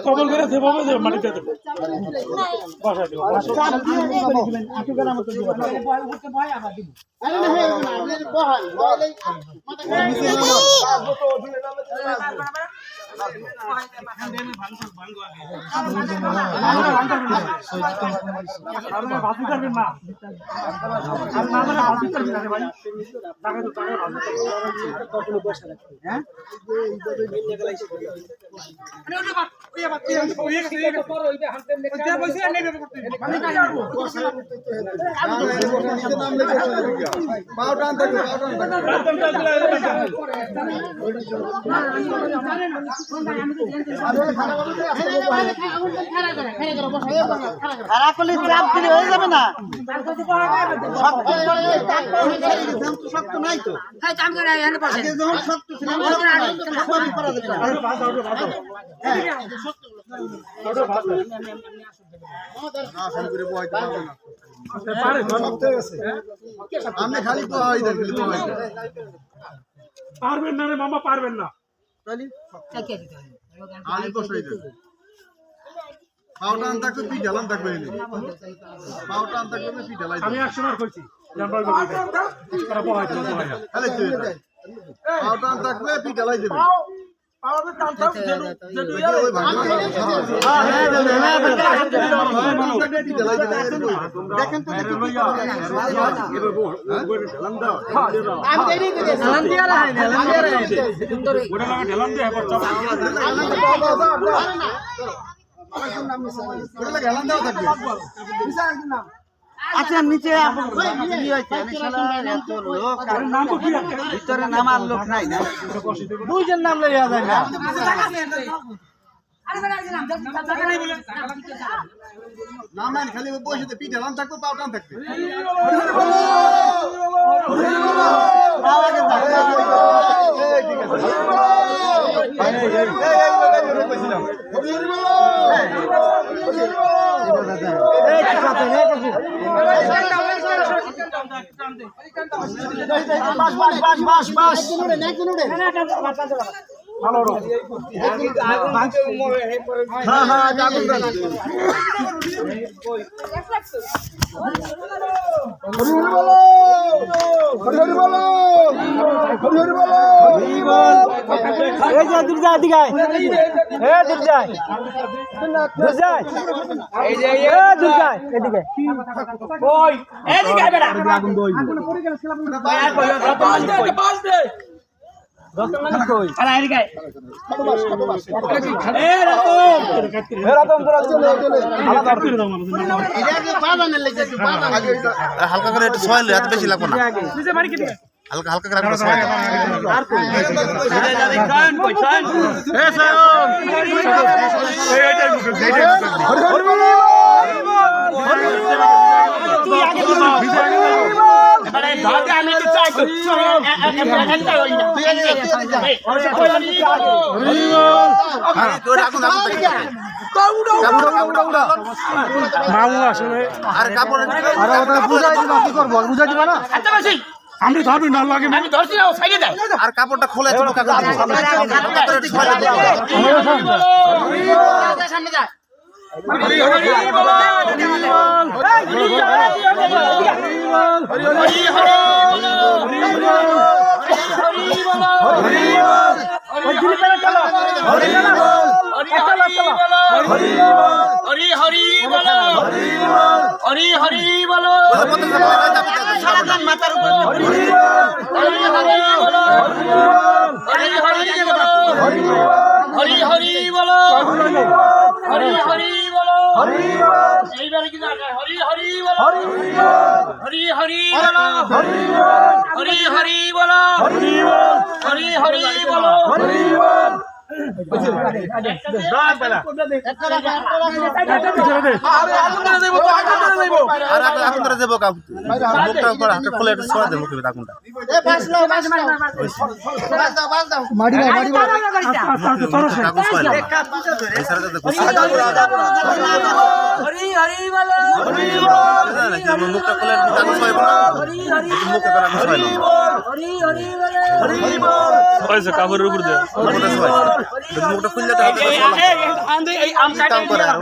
কবল করে সেভাবে মাটিতে দেবো চাপ দিলে হয়ে যাবে না শক্ত নাই তো আপনি খালি পারবেন না রে মামা পারবেন না আলি বসাই দেন পাউটা আনতে থাকবে তুই ঢালান থাকবে পাউটা আনতে থাকবে তুই ঢালাই আমি একসময় কইছি জাম্বার গবি করা বহাই দিলাম তাহলে তুই পাউটা আনতে থাকবে তুই ঢালাই দেবে পাউটা টান থাক যেটু ওই ভাগ দেখেন তো দেখি কি ঢালান দাও আমি দেই দিই ঢালান দিয়া রা ঢালান দিয়া রা ওটা লাগা ঢালান দিয়ে এবার চাপ আচ্ছা নিচে ভিতরে নামার লোক নাই না দুইজন নাম লইয়া যায় না নামেন খালি বসে পিঠে লান থাকবে পাউটান থাকবে হালকা করে একটু সয়েল এত বেশি লাগবে না হালকা হালকা করে রাখো সয়েল আমি তো চাই মামু আসলে আর কাপড় বুঝাই দিবা না আমি ধরবি না লাগে আমি ধরছি না সাইডে দেয় আর কাপড়টা খোলে তুমি সামনে যা মাথার উপর হরি হরি বলো হরি হরি বলো এইবারে কি হরি হরি বলো হরি হরি বলো হরি হরি বলো হরি হরি বলো আর এখন ধরে যাবো মুখটা করে হাতে খুলে একটু ছোঁয়া দে মুখে আগুনটা মারি ভাই মারি ভাই আগুন ছোঁয়া না এই সারা তো মুখটা খুলে আগুন ছোঁয়া না মুখে করে আগুন ছোঁয়া না কাপড়ের উপর দে মুখটা খুললে তো কাম করে আর